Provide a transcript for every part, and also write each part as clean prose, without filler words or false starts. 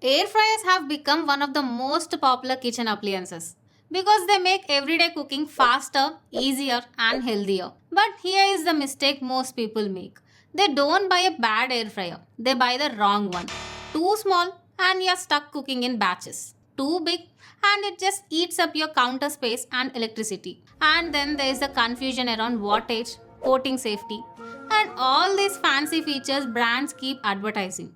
Air fryers have become one of the most popular kitchen appliances because they make everyday cooking faster, easier, and healthier. But here is the mistake most people make. They don't buy a bad air fryer, they buy the wrong one. Too small, and you're stuck cooking in batches. Too big, and it just eats up your counter space and electricity. And then there is the confusion around wattage, coating safety, and all these fancy features brands keep advertising.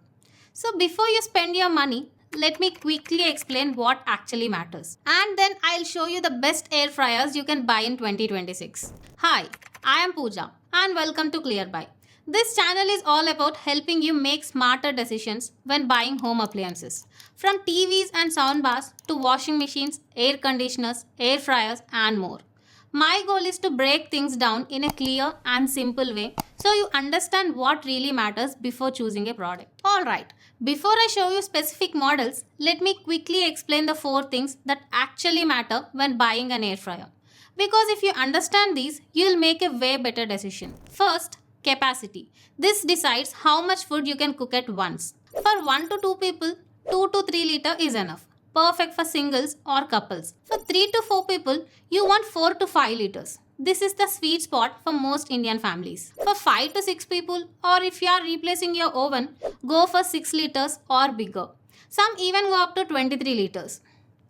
So, before you spend your money, let me quickly explain what actually matters. And then I'll show you the best air fryers you can buy in 2026. Hi, I am Pooja and welcome to ClearBuy. This channel is all about helping you make smarter decisions when buying home appliances. From TVs and soundbars to washing machines, air conditioners, air fryers, and more. My goal is to break things down in a clear and simple way so you understand what really matters before choosing a product. Alright, before I show you specific models, let me quickly explain the four things that actually matter when buying an air fryer. Because if you understand these, you'll make a way better decision. First, capacity. This decides how much food you can cook at once. For 1 to 2 people, 2 to 3 liter is enough. Perfect for singles or couples. For 3 to 4 people, you want 4 to 5 liters. This is the sweet spot for most Indian families. For 5 to 6 people, or if you are replacing your oven, go for 6 liters or bigger. Some even go up to 23 liters.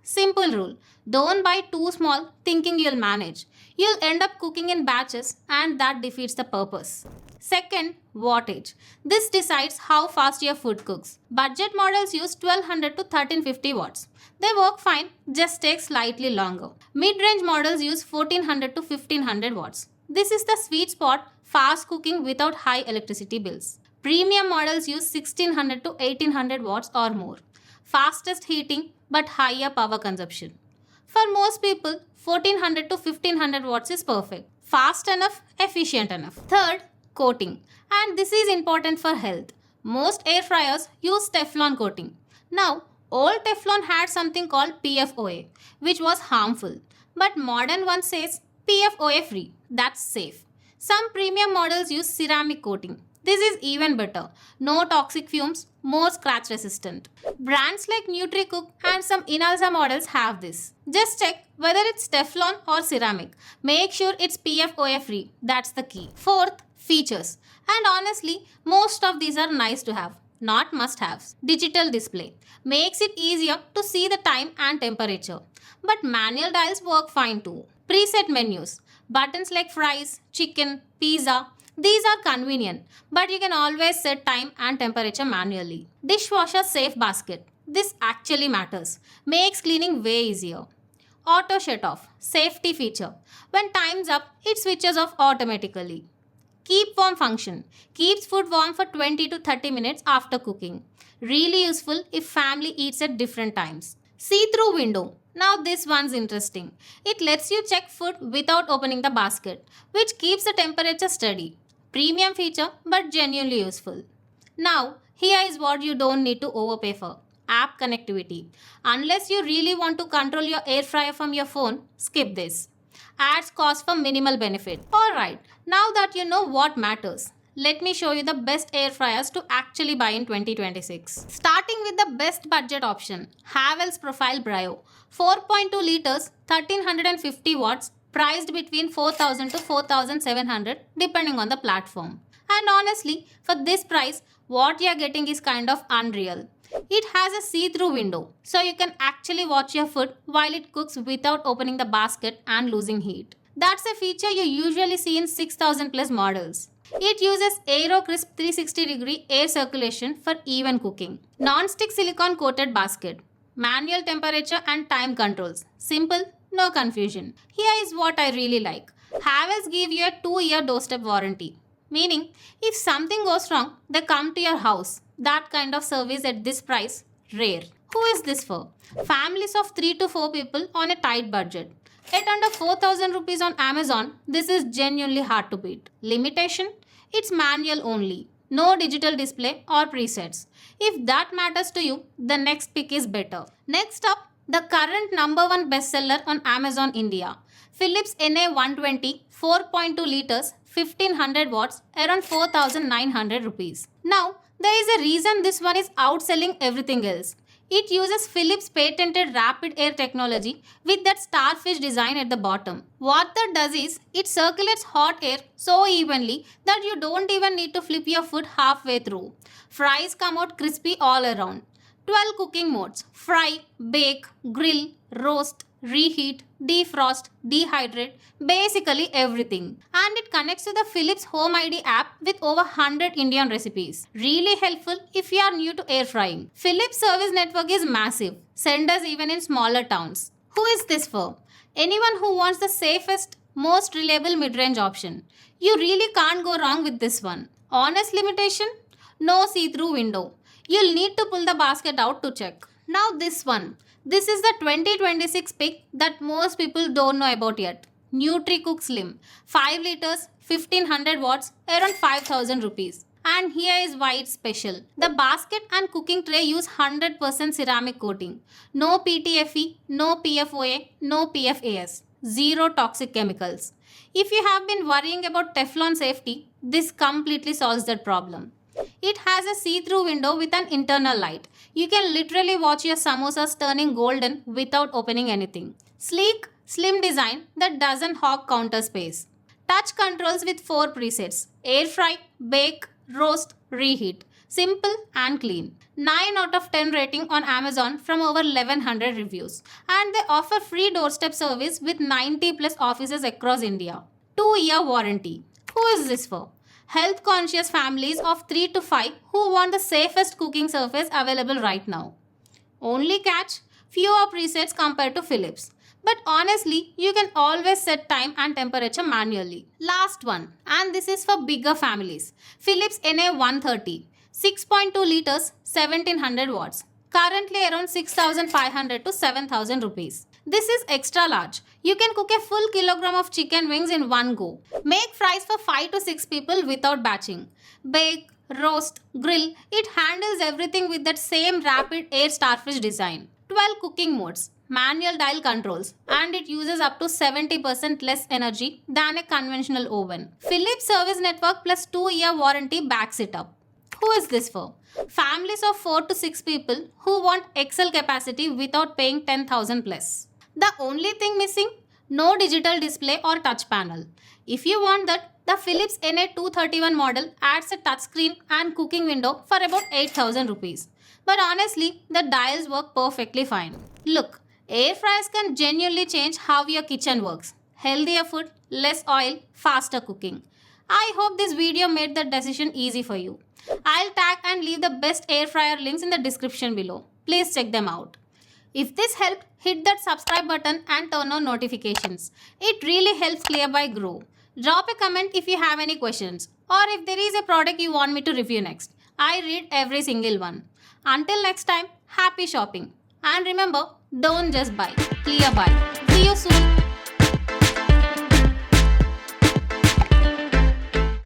Simple rule. Don't buy too small thinking you'll manage. You'll end up cooking in batches and that defeats the purpose. Second, wattage. This decides how fast your food cooks. Budget models use 1200 to 1350 watts. They work fine, just take slightly longer. Mid-range models use 1400 to 1500 watts. This is the sweet spot, fast cooking without high electricity bills. Premium models use 1600 to 1800 watts or more. Fastest heating but higher power consumption. For most people, 1400 to 1500 watts is perfect. Fast enough, efficient enough. Third, coating. And this is important for health. Most air fryers use Teflon coating. Now, old Teflon had something called PFOA, which was harmful. But modern one says PFOA free. That's safe. Some premium models use ceramic coating. This is even better. No toxic fumes, more scratch resistant. Brands like NutriCook and some Inalsa models have this. Just check whether it's Teflon or ceramic. Make sure it's PFOA free. That's the key. Fourth, features. And honestly, most of these are nice to have, not must haves. Digital display makes it easier to see the time and temperature. But manual dials work fine too. Preset menus. Buttons like fries, chicken, pizza. These are convenient, but you can always set time and temperature manually. Dishwasher safe basket. This actually matters. Makes cleaning way easier. Auto shut off. Safety feature. When time's up, it switches off automatically. Keep warm function. Keeps food warm for 20 to 30 minutes after cooking. Really useful if family eats at different times. See-through window. Now this one's interesting. It lets you check food without opening the basket, which keeps the temperature steady. Premium feature but genuinely useful. Now, here is what you don't need to overpay for. App connectivity. Unless you really want to control your air fryer from your phone, skip this. Adds cost for minimal benefit. Alright, now that you know what matters, let me show you the best air fryers to actually buy in 2026. Starting with the best budget option, Havells Profile Brio. 4.2 liters, 1350 watts, priced between 4000 to 4700 depending on the platform. And honestly, for this price, what you are getting is kind of unreal. It has a see-through window, so you can actually watch your food while it cooks without opening the basket and losing heat. That's a feature you usually see in 6000 plus models. It uses AeroCrisp 360-degree air circulation for even cooking. Non-stick silicone coated basket. Manual temperature and time controls. Simple, no confusion. Here is what I really like. Havells give you a 2-year doorstep warranty. Meaning, if something goes wrong, they come to your house. That kind of service at this price, rare. Who is this for? Families of 3 to 4 people on a tight budget. At under 4000 rupees on Amazon, this is genuinely hard to beat. Limitation? It's manual only. No digital display or presets. If that matters to you, the next pick is better. Next up, the current number one bestseller on Amazon India. Philips NA120 4.2 liters 1500 watts around 4900 rupees. Now, there is a reason this one is outselling everything else. It uses Philips' patented rapid air technology with that starfish design at the bottom. What that does is, it circulates hot air so evenly that you don't even need to flip your foot halfway through. Fries come out crispy all around. 12 cooking modes: fry, bake, grill, roast, reheat, defrost, dehydrate, basically everything. And it connects to the Philips Home ID app with over 100 Indian recipes. Really helpful if you are new to air frying. Philips service network is massive, senders even in smaller towns. Who is this for? Anyone who wants the safest, most reliable mid-range option. You really can't go wrong with this one. Honest limitation? No see-through window. You'll need to pull the basket out to check. Now this one. This is the 2026 pick that most people don't know about yet. NutriCook Slim. 5 liters, 1500 watts, around 5000 rupees. And here is why it's special. The basket and cooking tray use 100% ceramic coating. No PTFE, no PFOA, no PFAS. Zero toxic chemicals. If you have been worrying about Teflon safety, this completely solves that problem. It has a see-through window with an internal light. You can literally watch your samosas turning golden without opening anything. Sleek, slim design that doesn't hog counter space. Touch controls with 4 presets: air fry, bake, roast, reheat. Simple and clean. 9 out of 10 rating on Amazon from over 1100 reviews. And they offer free doorstep service with 90 plus offices across India. 2-year warranty. Who is this for? Health conscious families of 3 to 5 who want the safest cooking surface available right now. Only catch: fewer presets compared to Philips. But honestly, you can always set time and temperature manually. Last one, and this is for bigger families. Philips NA130. 6.2 liters, 1700 watts. Currently around 6500 to 7000 rupees. This is extra large. You can cook a full kilogram of chicken wings in one go. Make fries for 5 to 6 people without batching. Bake, roast, grill. It handles everything with that same rapid air starfish design. 12 cooking modes, manual dial controls, and it uses up to 70% less energy than a conventional oven. Philips service network plus 2-year warranty backs it up. Who is this for? Families of 4 to 6 people who want XL capacity without paying 10,000 plus. The only thing missing? No digital display or touch panel. If you want that, the Philips NA231 model adds a touchscreen and cooking window for about 8,000 rupees. But honestly, the dials work perfectly fine. Look, air fryers can genuinely change how your kitchen works. Healthier food, less oil, faster cooking. I hope this video made the decision easy for you. I'll tag and leave the best air fryer links in the description below. Please check them out. If this helped, hit that subscribe button and turn on notifications. It really helps ClearBuy grow. Drop a comment if you have any questions or if there is a product you want me to review next. I read every single one. Until next time, happy shopping. And remember, don't just buy. ClearBuy. See you soon.